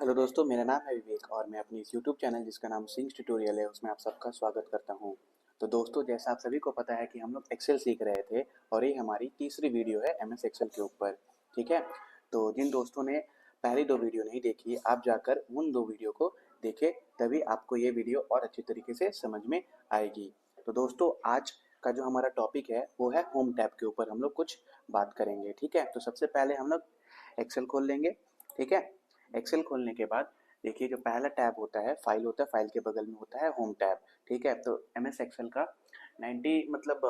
Hello दोस्तों, मेरा नाम है विवेक और मैं अपनी इस यूट्यूब चैनल जिसका नाम सिंग्स ट्यूटोरियल है उसमें आप सबका स्वागत करता हूं। तो दोस्तों, जैसा आप सभी को पता है कि हम लोग एक्सेल सीख रहे थे और ये हमारी तीसरी वीडियो है एमएस एक्सेल के ऊपर। ठीक है, तो जिन दोस्तों ने पहली दो वीडियो नहीं देखी आप जाकर उन दो वीडियो को देखें, तभी आपको ये वीडियो और अच्छी तरीके से समझ में आएगी। तो दोस्तों, आज का जो हमारा टॉपिक है वो है होम टैब के ऊपर हम लोग कुछ बात करेंगे। ठीक है, तो सबसे पहले हम लोग एक्सेल खोल लेंगे। ठीक है, एक्सेल खोलने के बाद देखिए जो पहला टैब होता है फाइल होता है, फाइल के बगल में होता है होम टैब। ठीक है, तो एमएस एक्सेल का 90 मतलब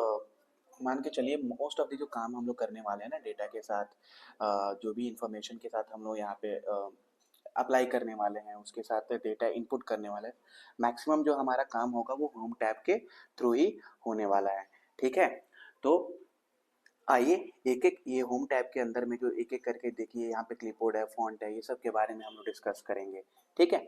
मान के चलिए मोस्ट ऑफ द जो काम हम लोग करने वाले हैं ना डेटा के साथ, जो भी इंफॉर्मेशन के साथ हम लोग यहाँ पे अप्लाई करने वाले हैं, उसके साथ डेटा इनपुट करने वाले हैं, मैक्सिमम जो हमारा काम होगा वो होम टैब के थ्रू ही होने वाला है। ठीक है, तो आइए एक एक ये होम टैब के अंदर में जो एक एक करके देखिए, यहाँ पे क्लिपबोर्ड है, फॉन्ट है, ये सब के बारे में हम लोग डिस्कस करेंगे। ठीक है,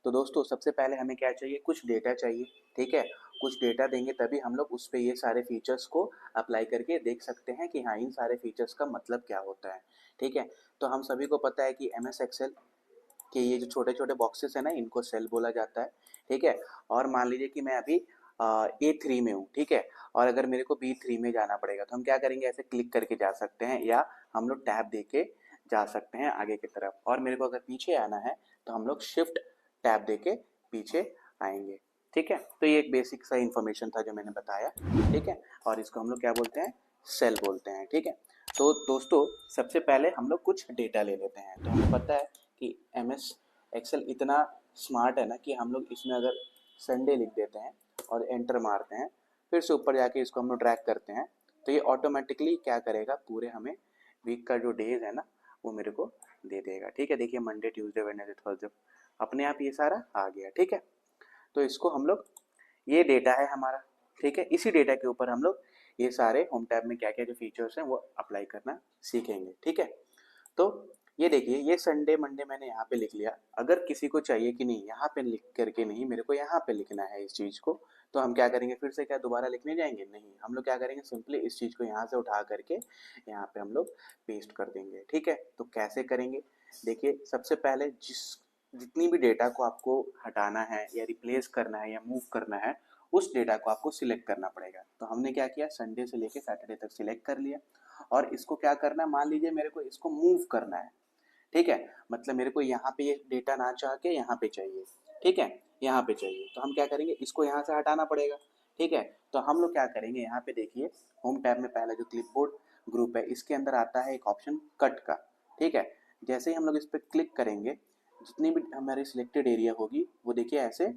तो दोस्तों सबसे पहले हमें क्या चाहिए, कुछ डेटा चाहिए। ठीक है, कुछ डेटा देंगे तभी हम लोग उस पर ये सारे फीचर्स को अप्लाई करके देख सकते हैं कि हाँ इन सारे फीचर्स का मतलब क्या होता है। ठीक है, तो हम सभी को पता है कि एम एस एक्सेल कि ये जो छोटे छोटे बॉक्सेस है ना इनको सेल बोला जाता है। ठीक है, और मान लीजिए कि मैं अभी A3 में हूँ। ठीक है, और अगर मेरे को B3 में जाना पड़ेगा तो हम क्या करेंगे, ऐसे क्लिक करके जा सकते हैं या हम लोग टैब दे के जा सकते हैं आगे की तरफ। और मेरे को अगर पीछे आना है तो हम लोग शिफ्ट टैब दे के पीछे आएंगे। ठीक है, तो ये एक बेसिक सा इन्फॉर्मेशन था जो मैंने बताया। ठीक है, और इसको हम लोग क्या बोलते हैं, सेल बोलते हैं। ठीक है, तो दोस्तों सबसे पहले हम लोग कुछ डेटा ले लेते हैं। तो हमें पता है कि एम एस एक्सेल इतना स्मार्ट है ना कि हम लोग इसमें अगर संडे लिख देते हैं और एंटर मारते हैं, फिर से ऊपर जाके इसको हम लोग ड्रैग करते हैं, तो ये ऑटोमेटिकली क्या करेगा, पूरे हमें वीक का जो डेज है ना वो मेरे को दे देगा। ठीक है, देखिए मंडे ट्यूसडे वेडनेसडे थर्सडे अपने आप ये सारा आ गया। ठीक है, तो इसको हम लोग, ये डेटा है हमारा। ठीक है, इसी डेटा के ऊपर हम लोग ये सारे होम टैब में क्या क्या जो फीचर्स हैं वो अप्लाई करना सीखेंगे। ठीक है, तो ये देखिए ये संडे मंडे मैंने यहाँ पे लिख लिया। अगर किसी को चाहिए कि नहीं यहाँ पे लिख करके नहीं, मेरे को यहाँ पे लिखना है इस चीज़ को, तो हम क्या करेंगे, फिर से क्या दोबारा लिखने जाएंगे, नहीं, हम लोग क्या करेंगे, सिंपली इस चीज़ को यहाँ से उठा करके यहाँ पे हम लोग पेस्ट कर देंगे। ठीक है, तो कैसे करेंगे, देखिए सबसे पहले जितनी भी डेटा को आपको हटाना है या रिप्लेस करना है या मूव करना है, उस डेटा को आपको सिलेक्ट करना पड़ेगा। तो हमने क्या किया, संडे से लेके सैटरडे तक सिलेक्ट कर लिया और इसको क्या करना है, मान लीजिए मेरे को इसको मूव करना है। ठीक है, मतलब मेरे को यहाँ पे ये डेटा ना चाह के यहाँ पे चाहिए। ठीक है, यहाँ पे चाहिए, तो हम क्या करेंगे, इसको यहाँ से हटाना पड़ेगा। ठीक है, तो हम लोग क्या करेंगे, यहाँ पे देखिए होम टैब में पहला जो क्लिपबोर्ड ग्रुप है इसके अंदर आता है एक ऑप्शन कट का। ठीक है, जैसे ही हम लोग इस पर क्लिक करेंगे, जितनी भी हमारी सिलेक्टेड एरिया होगी वो देखिए ऐसे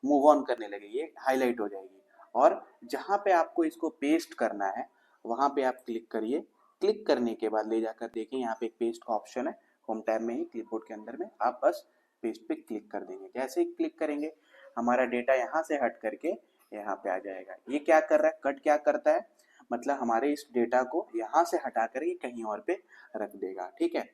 मूव ऑन करने लगेगी, ये हाईलाइट हो जाएगी। और जहाँ पे आपको इसको पेस्ट करना है वहाँ पे आप क्लिक करिए। क्लिक करने के बाद ले जाकर देखिए यहाँ पे एक पेस्ट का ऑप्शन है, होम टैब में ही क्लिपबोर्ड के अंदर में आप बस पेस्ट पे क्लिक कर देंगे। जैसे ही क्लिक करेंगे हमारा डेटा यहाँ से हट करके यहाँ पे आ जाएगा। ये क्या कर रहा है, कट क्या करता है, मतलब हमारे इस डेटा को यहाँ से हटा कर ये कहीं और पे रख देगा। ठीक है,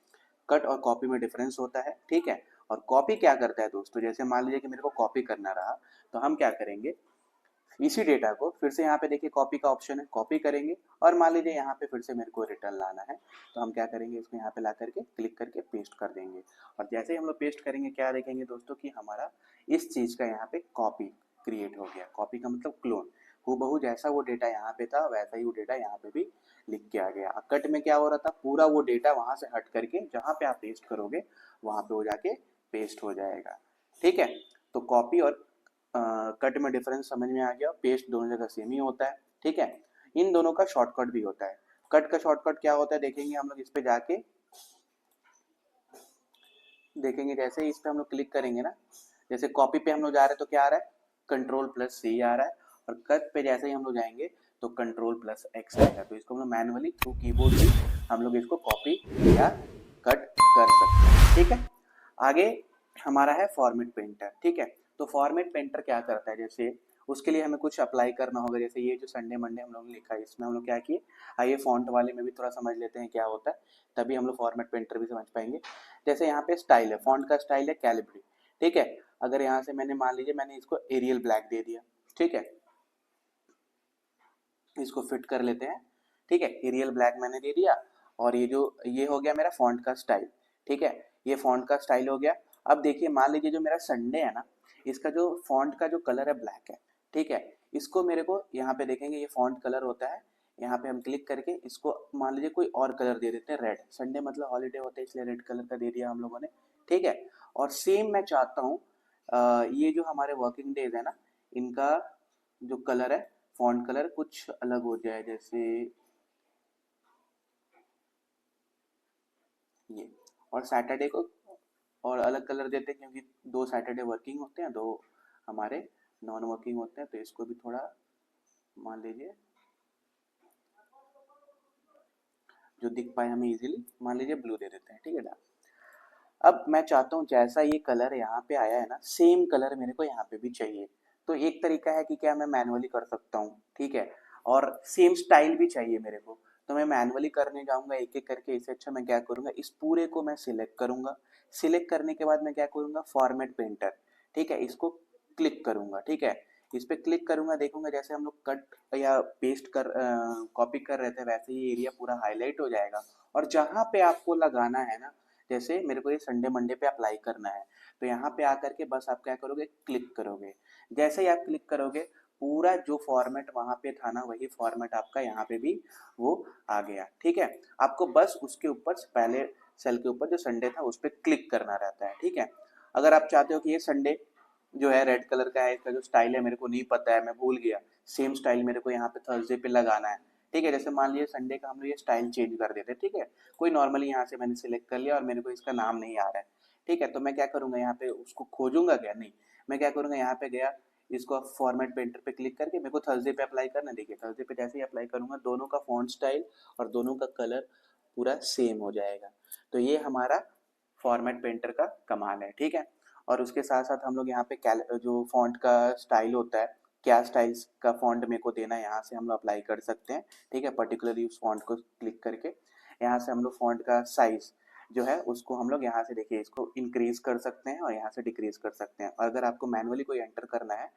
कट और कॉपी में डिफरेंस होता है। ठीक है, और कॉपी क्या करता है दोस्तों, जैसे मान लीजिए कि मेरे को कॉपी करना रहा तो हम क्या करेंगे, इसी डेटा को फिर से यहाँ पे देखिए कॉपी का ऑप्शन है, कॉपी करेंगे और मान लीजिए यहाँ पे फिर से मेरे को रिटर्न लाना है, तो हम क्या करेंगे, इसको यहाँ पे ला करके क्लिक करके पेस्ट कर देंगे। और जैसे ही हम लोग पेस्ट करेंगे क्या देखेंगे दोस्तों कि हमारा इस चीज़ का यहाँ पे कॉपी क्रिएट हो गया। कॉपी का मतलब क्लोन, हूबहू जैसा वो डेटा यहाँ पे था वैसा ही वो डेटा यहाँ पे भी लिख के आ गया। कट में क्या हो रहा था, पूरा वो डेटा वहां से हट करके जहाँ पे आप पेस्ट करोगे वहां पे हो जाके पेस्ट हो जाएगा। ठीक है, तो कॉपी और कट में डिफरेंस समझ में आ गया, पेस्ट दोनों जगह सेम ही होता है। ठीक है, इन दोनों का शॉर्टकट भी होता है। कट का शॉर्टकट क्या होता है देखेंगे हम लोग, इस पे जाके देखेंगे, जैसे ही इस पे हम लोग क्लिक करेंगे ना, जैसे कॉपी पे हम लोग जा रहे हैं तो क्या आ रहा है, कंट्रोल+C आ रहा है, और कट पे जैसे ही हम लोग जाएंगे तो कंट्रोल+X आएगा। तो इसको हम लोग मैनुअली थ्रू कीबोर्ड भी हम लोग इसको कॉपी या कट कर सकते हैं। ठीक है, आगे हमारा है फॉर्मेट पेंटर। ठीक है, तो फॉर्मेट पेंटर क्या करता है, जैसे उसके लिए हमें कुछ अप्लाई करना होगा। जैसे ये जो संडे मंडे हम लोग ने लिखा है इसमें हम लोग क्या किए, आइए फॉन्ट वाले में भी थोड़ा समझ लेते हैं क्या होता है, तभी हम लोग फॉर्मेट पेंटर भी समझ पाएंगे। जैसे यहाँ पे स्टाइल है, फॉन्ट का स्टाइल है कैलिब्री। ठीक है, अगर यहाँ से मैंने मान लीजिए मैंने इसको एरियल ब्लैक दे दिया। ठीक है, इसको फिट कर लेते हैं। ठीक है, एरियल ब्लैक मैंने दे दिया और ये जो ये हो गया मेरा फॉन्ट का स्टाइल। ठीक है, ये फॉन्ट का स्टाइल हो गया। अब देखिए मान लीजिए जो मेरा संडे है ना, इसका जो फॉन्ट का जो कलर है ब्लैक है, ठीक है। इसको मेरे को यहाँ पे देखेंगे ये फॉन्ट कलर होता है, यहाँ पे हम क्लिक करके इसको मान लीजिए कोई और कलर दे देते हैं, रेड। संडे मतलब हॉलीडे होता है इसलिए रेड कलर का दे दिया हम लोगों ने, ठीक है। और सेम मैं चाहता हूँ ये जो हमारे वर्किंग डेज है ना, इनका जो कलर है फॉन्ट कलर कुछ अलग हो जाए, जैसे ये। और सैटरडे को और अलग कलर देते हैं क्योंकि 2 सैटरडे वर्किंग होते हैं, 2 हमारे नॉन वर्किंग होते हैं, तो इसको भी थोड़ा मान लीजिए जो दिख पाए हमें इजीली, मान लीजिए ब्लू दे देते हैं, ठीक है ना। अब मैं चाहता हूँ जैसा ये कलर यहाँ पे आया है ना, सेम कलर मेरे को यहाँ पे भी चाहिए। तो एक तरीका है कि क्या मैं मैनुअली कर सकता हूँ, ठीक है। और सेम स्टाइल भी चाहिए मेरे को, तो मैं मैनुअली करने जाऊंगा एक एक करके। इससे अच्छा मैं क्या करूंगा, इस पूरे को मैं सिलेक्ट करूंगा। सिलेक्ट करने के बाद मैं क्या करूंगा, फॉर्मेट पेंटर, ठीक है, इसको क्लिक करूंगा, ठीक है। इस पे क्लिक करूंगा, देखूंगा जैसे हम लोग कट या पेस्ट कर कॉपी कर रहे थे वैसे ही एरिया पूरा हाईलाइट हो जाएगा। और जहां पे आपको लगाना है ना, जैसे मेरे को ये संडे मंडे पे अप्लाई करना है, तो यहाँ पे आकर के बस आप क्या करोगे, क्लिक करोगे। जैसे ही आप क्लिक करोगे, पूरा जो फॉर्मेट वहां पे था ना, वही फॉर्मेट आपका यहाँ पे भी वो आ गया, ठीक है। आपको बस उसके ऊपर पहले सेल के ऊपर जो संडे था उस पर क्लिक करना रहता है, ठीक है। अगर आप चाहते हो कि ये संडे जो है रेड कलर का है, इसका जो स्टाइल है मेरे को नहीं पता है, मैं भूल गया, सेम स्टाइल मेरे को यहाँ पे थर्सडे पे लगाना है, ठीक है। जैसे मान लीजिए संडे का हम लोग ये स्टाइल चेंज कर देते हैं, ठीक है। कोई नॉर्मली यहाँ से मैंने सिलेक्ट कर लिया और मेरे को इसका नाम नहीं आ रहा है, ठीक है। तो मैं क्या करूंगा, यहाँ पे उसको खोजूंगा क्या, नहीं, मैं क्या करूंगा, यहाँ पे गया, इसको फॉर्मेट पेंटर पे क्लिक करके मेरे को थर्सडे पे अप्लाई करना है। देखिए थर्सडे पे जैसे ही अप्लाई करूंगा, दोनों का फॉन्ट स्टाइल और दोनों का कलर पूरा सेम हो जाएगा। तो ये हमारा फॉर्मेट पेंटर का कमाल है, ठीक है। और उसके साथ साथ हम लोग यहाँ पे जो फॉन्ट का स्टाइल होता है, क्या स्टाइल्स का फॉन्ट मेरे को देना है, यहाँ से हम लोग अप्लाई कर सकते हैं, ठीक है। पर्टिकुलरली उस फॉन्ट को क्लिक करके यहाँ से हम लोग फॉन्ट का साइज जो है उसको हम लोग यहाँ से देखिए इसको इंक्रीज कर सकते हैं और यहाँ से डिक्रीज कर सकते हैं। और अगर आपको मैनुअली कोई एंटर करना है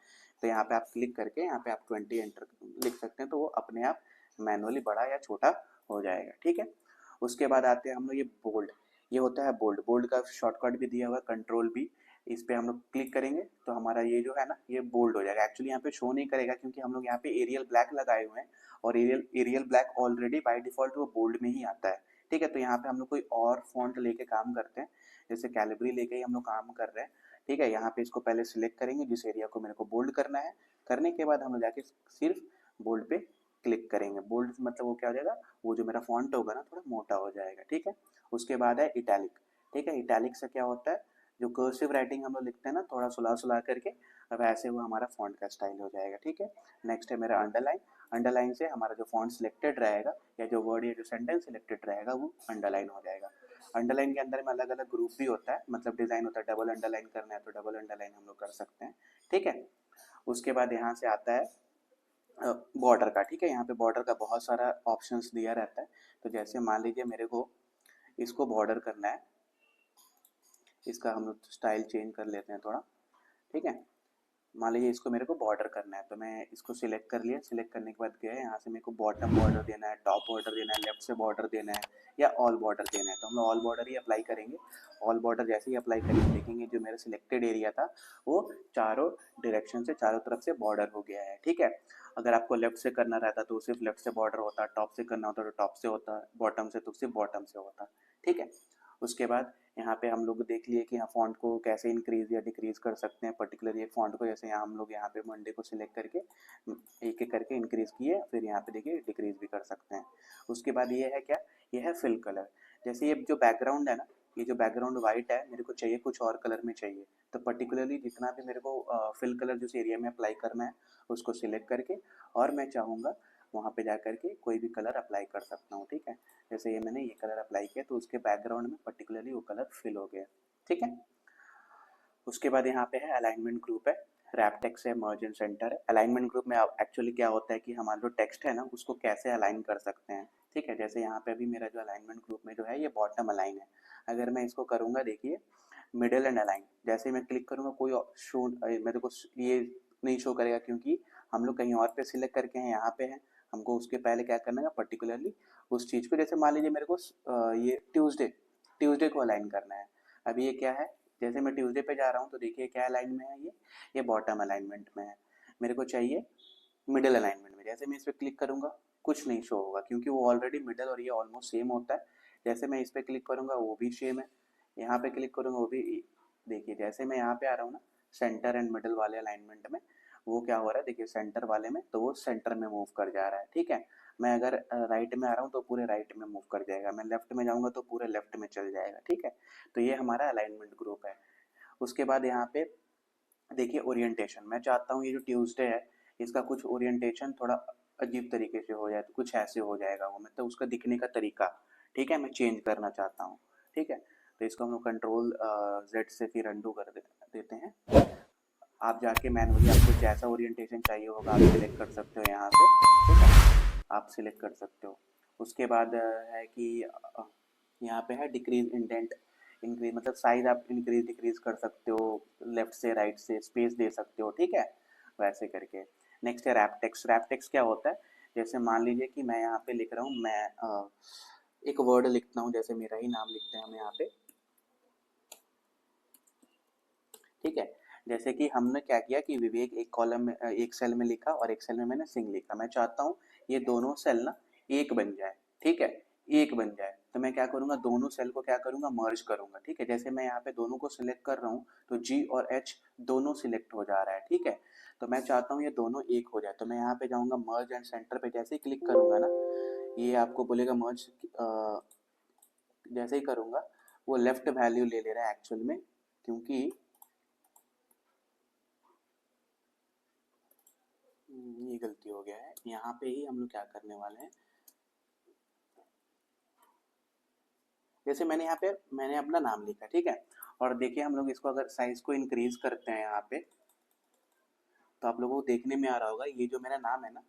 तो यहाँ पे आप क्लिक करके यहाँ पे आप 20 एंटर लिख सकते हैं, तो वो अपने आप मैनुअली बड़ा या छोटा हो जाएगा, ठीक है। उसके बाद आते हैं हम लोग ये बोल्ड, ये होता है बोल्ड। बोल्ड का शॉर्टकट भी दिया हुआ है, कंट्रोल बी। इस पे हम लोग क्लिक करेंगे तो हमारा ये जो है ना, ये बोल्ड हो जाएगा। एक्चुअली यहाँ पे शो नहीं करेगा क्योंकि हम लोग यहाँ पे एरियल ब्लैक लगाए हुए हैं, और Arial black already by default वो बोल्ड में ही आता है, ठीक है। तो यहाँ पे हम लोग कोई और फॉन्ट लेके काम करते हैं, जैसे कैलिब्री लेके ही हम लोग काम कर रहे हैं, ठीक है। यहाँ पे इसको पहले सिलेक्ट करेंगे जिस एरिया को मेरे को बोल्ड करना है। करने के बाद हम लोग जाके सिर्फ बोल्ड पे क्लिक करेंगे। बोल्ड मतलब वो क्या हो जाएगा, वो जो मेरा फॉन्ट होगा ना थोड़ा मोटा हो जाएगा, ठीक है। उसके बाद है इटैलिक, ठीक है। इटैलिक से क्या होता है, जो कर्सिव राइटिंग हम लोग लिखते हैं ना थोड़ा सुला सुला करके, अब ऐसे वो हमारा फॉन्ट का स्टाइल हो जाएगा, ठीक है। नेक्स्ट है मेरा अंडरलाइन। अंडरलाइन से हमारा जो फॉन्ट सिलेक्टेड रहेगा या जो वर्ड या जो सेंटेंस सिलेक्टेड रहेगा वो अंडरलाइन हो जाएगा। अंडरलाइन के अंदर में अलग अलग ग्रुप भी होता है, मतलब डिजाइन होता है। डबल अंडरलाइन करना है तो डबल अंडरलाइन हम लोग कर सकते हैं, ठीक है। उसके बाद यहाँ से आता है बॉर्डर का, ठीक है। यहाँ पे बॉर्डर का बहुत सारा ऑप्शंस दिया रहता है। तो जैसे मान लीजिए मेरे को इसको बॉर्डर करना है, इसका हम लोग स्टाइल चेंज कर लेते हैं थोड़ा, ठीक है। मान लीजिए इसको मेरे को बॉर्डर करना है, तो मैं इसको सिलेक्ट कर लिया। सिलेक्ट करने के बाद गया यहाँ से मेरे को बॉटम बॉर्डर देना है, टॉप बॉर्डर देना है, लेफ्ट से बॉर्डर देना है या ऑल बॉर्डर देना है, तो हम लोग ऑल बॉर्डर ही अप्लाई करेंगे। ऑल बॉर्डर जैसे ही अप्लाई करेंगे देखेंगे जो मेरा सिलेक्टेड एरिया था वो चारों डायरेक्शन से, चारों तरफ से बॉर्डर हो गया है, ठीक है। अगर आपको लेफ्ट से करना रहता तो सिर्फ लेफ्ट से बॉर्डर होता, टॉप से करना होता तो टॉप से होता, बॉटम से तो सिर्फ बॉटम से होता, ठीक है। उसके बाद यहाँ पे हम लोग देख लिए कि यहाँ फॉन्ट को कैसे इंक्रीज या डिक्रीज कर सकते हैं। पर्टिकुलरली एक फॉन्ट को जैसे यहाँ हम लोग यहाँ पे मंडे को सिलेक्ट करके एक एक करके इंक्रीज किए, फिर यहाँ पे देखिए डिक्रीज भी कर सकते हैं। उसके बाद ये है क्या, ये है फिल कलर। जैसे ये जो बैकग्राउंड है ना, ये जो बैकग्राउंड वाइट है मेरे को चाहिए कुछ और कलर में चाहिए, तो पर्टिकुलरली जितना भी मेरे को फिल कलर जिस एरिया में अप्लाई करना है उसको सिलेक्ट करके और मैं चाहूँगा वहाँ पे जा करके कोई भी कलर अप्लाई कर सकता हूँ, ठीक है। जैसे ये मैंने ये कलर अप्लाई किया तो उसके बैकग्राउंड में पर्टिकुलरली वो कलर फिल हो गया, ठीक है। उसके बाद यहाँ पे है अलाइनमेंट ग्रुप है, रैप टेक्स्ट है, मर्ज एंड सेंटर है। अलाइनमेंट ग्रुप में एक्चुअली क्या होता है कि हमारा जो टेक्स्ट है ना उसको कैसे अलाइन कर सकते हैं, ठीक है। जैसे यहाँ पे अभी मेरा जो अलाइनमेंट ग्रुप में जो है ये बॉटम अलाइन है। अगर मैं इसको करूँगा देखिए मिडल एंड अलाइन, जैसे मैं क्लिक करूँगा कोई शो मेरे को ये नहीं शो करेगा क्योंकि हम लोग कहीं और पे सिलेक्ट करके हैं, यहाँ पे है। हमको उसके पहले क्या करना है पर्टिकुलरली उस चीज़ को, जैसे मान लीजिए मेरे को ये ट्यूसडे ट्यूसडे को अलाइन करना है। अभी ये क्या है, जैसे मैं ट्यूसडे पे जा रहा हूँ तो देखिए क्या अलाइन में है, ये बॉटम अलाइनमेंट में है। मेरे को चाहिए मिडिल अलाइनमेंट में। जैसे मैं इस पर क्लिक करूँगा कुछ नहीं शो होगा क्योंकि वो ऑलरेडी मिडल और ये ऑलमोस्ट सेम होता है। जैसे मैं इस पर क्लिक करूँगा वो भी सेम है, यहाँ पे क्लिक करूँगा वो भी। देखिए जैसे मैं यहाँ पे आ रहा हूँ ना सेंटर एंड मिडल वाले अलाइनमेंट में, वो क्या हो रहा है देखिए सेंटर वाले में, तो वो सेंटर में मूव कर जा रहा है। ठीक है, मैं अगर राइट में आ रहा हूँ तो पूरे राइट में मूव कर जाएगा, मैं लेफ्ट में जाऊँगा तो पूरे लेफ्ट में चल जाएगा। ठीक है, तो ये हमारा अलाइनमेंट ग्रुप है। उसके बाद यहाँ पे देखिए ओरिएंटेशन, मैं चाहता हूँ ये जो ट्यूसडे है इसका कुछ ओरिएंटेशन थोड़ा अजीब तरीके से हो जाए, तो कुछ ऐसे हो जाएगा वो, मतलब उसका दिखने का तरीका। ठीक है, मैं चेंज करना चाहता हूँ। ठीक है, तो इसको हम लोग कंट्रोल जेड से फिर अंडू कर देते हैं। आप जाके मैनुअली आपको जैसा ओरिएंटेशन चाहिए होगा आप सिलेक्ट कर सकते हो यहाँ से। ठीक है, आप सिलेक्ट कर सकते हो। उसके बाद है कि यहाँ पे है डिक्रीज इंडेंट इंक्रीज, मतलब साइज आप इंक्रीज डिक्रीज कर सकते हो, लेफ्ट से राइट से स्पेस दे सकते हो। ठीक है, वैसे करके। नेक्स्ट है रैप टेक्स्ट। रैप टेक्स्ट क्या होता है, जैसे मान लीजिए कि मैं यहाँ पे लिख रहा हूँ, मैं एक वर्ड लिखता हूँ, जैसे मेरा ही नाम लिखते हैं हम यहाँ पे। ठीक है, जैसे कि हमने क्या किया कि विवेक एक कॉलम में एक सेल में लिखा और एक सेल में मैंने सिंह लिखा। मैं चाहता हूँ ये दोनों सेल ना एक बन जाए। ठीक है, एक बन जाए तो मैं क्या करूँगा, दोनों सेल को क्या करूँगा, मर्ज करूँगा। ठीक है, जैसे मैं यहाँ पे दोनों को सिलेक्ट कर रहा हूँ तो जी और एच दोनों सिलेक्ट हो जा रहा है। ठीक है, तो मैं चाहता हूँ ये दोनों एक हो जाए, तो मैं यहाँ पे जाऊँगा मर्ज एंड सेंटर पे, जैसे ही क्लिक करूँगा ना ये आपको बोलेगा मर्ज। जैसे ही करूँगा वो लेफ्ट वैल्यू ले ले रहा है एक्चुअल में, क्योंकि ये गलती हो गया है। यहाँ पे ही हम लोग क्या करने वाले हैं, जैसे मैंने अपना नाम लिखा। ठीक है, और देखिए हम लोग इसको अगर साइज को इंक्रीज करते हैं यहाँ पे, तो आप लोगों को देखने में आ रहा होगा ये जो मेरा नाम है ना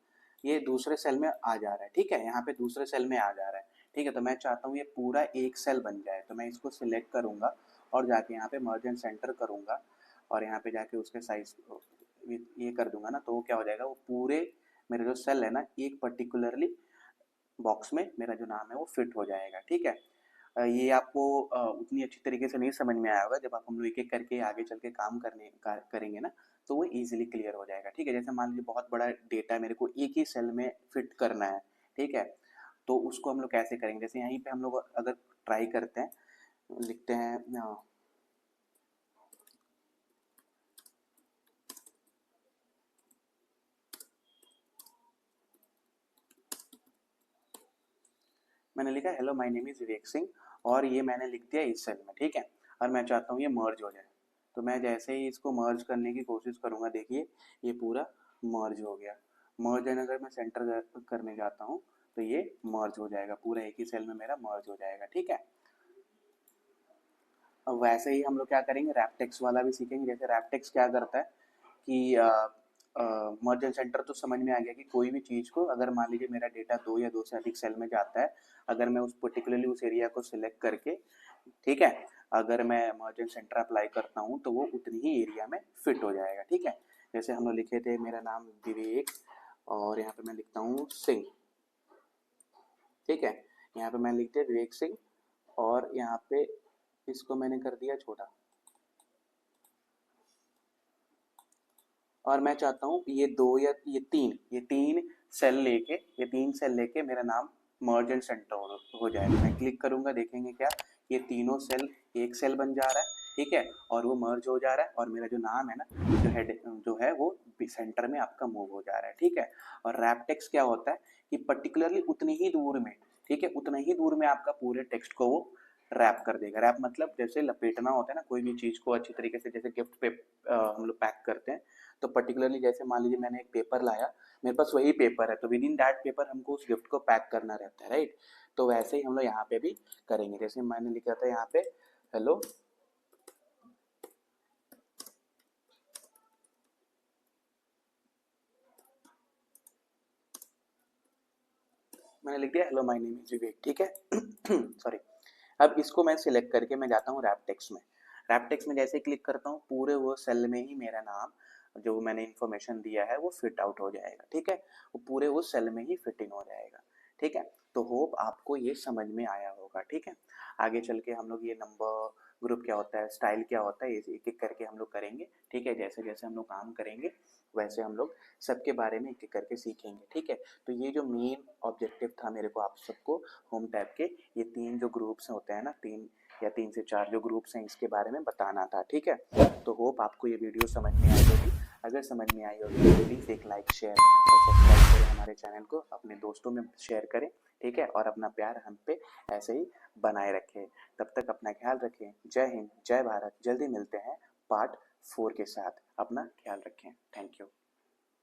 ये दूसरे सेल में आ जा रहा है। ठीक है, यहाँ पे दूसरे सेल में आ जा रहा है। ठीक है, तो मैं चाहता हूँ ये पूरा एक सेल बन जाए, तो मैं इसको सिलेक्ट करूँगा और जाके यहाँ पे मर्ज एंड सेंटर करूँगा और यहाँ पे जाके उसके साइज ये कर दूंगा ना, तो वो क्या हो जाएगा, वो पूरे मेरे जो सेल है ना एक पर्टिकुलरली बॉक्स में मेरा जो नाम है वो फिट हो जाएगा। ठीक है, ये आपको उतनी अच्छी तरीके से नहीं समझ में आया होगा, जब आप हम लोग एक एक करके आगे चल के काम करेंगे ना तो वो इजीली क्लियर हो जाएगा। ठीक है, जैसे मान लीजिए बहुत बड़ा डेटा मेरे को एक ही सेल में फिट करना है। ठीक है, तो उसको हम लोग कैसे करेंगे, जैसे यहीं पे हम लोग अगर ट्राई करते हैं, लिखते हैं मैंने लिखा hello my name is Vivek Singh और ये मैंने लिख दिया इस सेल में। ठीक है, और मैं चाहता हूँ ये मर्ज हो जाए, तो मैं जैसे ही इसको मर्ज करने की कोशिश करूँगा देखिए ये पूरा मर्ज हो गया। मर्ज एंड अगर मैं सेंटर करने जाता हूँ तो ये मर्ज हो जाएगा, पूरा एक ही सेल में मेरा मर्ज हो जाएगा। ठीक है, अब वैसे ही हम लोग क्या करेंगे, रैपटेक्स वाला भी सीखेंगे। जैसे रैपटेक्स क्या करता है कि मर्ज एंड सेंटर तो समझ में आ गया कि कोई भी चीज़ को अगर मान लीजिए मेरा डेटा दो या दो से अधिक सेल में जाता है, अगर मैं उस पर्टिकुलरली उस एरिया को सिलेक्ट करके, ठीक है, अगर मैं मर्ज एंड सेंटर अप्लाई करता हूँ तो वो उतनी ही एरिया में फिट हो जाएगा। ठीक है, जैसे हम लोग लिखे थे मेरा नाम विवेक और यहाँ पे मैं लिखता हूँ सिंह। ठीक है, यहाँ पे मैं लिखते विवेक सिंह और यहाँ पे इसको मैंने कर दिया छोटा, और मैं चाहता हूँ ये दो या ये तीन सेल लेके मेरा नाम मर्ज एंड सेंटर हो जाएगा। मैं क्लिक करूंगा, देखेंगे क्या, ये तीनों सेल एक सेल बन जा रहा है। ठीक है, और वो मर्ज हो जा रहा है और मेरा जो नाम है ना जो है वो सेंटर में आपका मूव हो जा रहा है। ठीक है, और रैप टेक्स्ट क्या होता है कि पर्टिकुलरली उतनी ही दूर में, ठीक है, उतना ही दूर में आपका पूरे टेक्स्ट को वो रैप कर देगा। रैप मतलब जैसे लपेटना होता है ना कोई भी चीज को अच्छी तरीके से, जैसे गिफ्ट पे हम लोग पैक करते हैं, तो पर्टिकुलरली जैसे मान लीजिए मैंने एक पेपर लाया, मेरे पास वही पेपर है, तो विद इन दैट पेपर हमको उस गिफ्ट को पैक करना रहता है, राइट। तो वैसे ही हम लोग यहाँ पे भी करेंगे। जैसे मैंने लिखा था यहाँ पे हेलो, मैंने लिख दिया हेलो माय नेम इज विवेक। ठीक है, सॉरी। अब इसको मैं सिलेक्ट करके मैं जाता हूँ रैप टेक्स्ट में। रैप टेक्स्ट में जैसे क्लिक करता हूँ पूरे वो सेल में ही मेरा नाम जो मैंने इन्फॉर्मेशन दिया है वो फिट आउट हो जाएगा। ठीक है, वो पूरे वो सेल में ही फिट इन हो जाएगा। ठीक है, तो होप आपको ये समझ में आया होगा। ठीक है, आगे चल के हम लोग ये नंबर ग्रुप क्या होता है, स्टाइल क्या होता है, एक एक करके हम लोग करेंगे। ठीक है, जैसे जैसे हम लोग काम करेंगे वैसे हम लोग सबके बारे में एक एक करके सीखेंगे। ठीक है, तो ये जो मेन ऑब्जेक्टिव था मेरे को आप सबको होम टैब के ये 3 जो ग्रुप्स होते हैं ना, 3 या 3 से 4 जो ग्रुप्स हैं इसके बारे में बताना था। ठीक है, तो होप आपको ये वीडियो समझ में आई होगी। अगर समझ में आई होगी तो प्लीज़ एक लाइक, शेयर और सब्सक्राइब करें हमारे चैनल को, अपने दोस्तों में शेयर करें। ठीक है, और अपना प्यार हम पे ऐसे ही बनाए रखें। तब तक अपना ख्याल रखें। जय हिंद, जय भारत। जल्दी मिलते हैं पार्ट 4 के साथ। अपना ख्याल रखें। Thank you.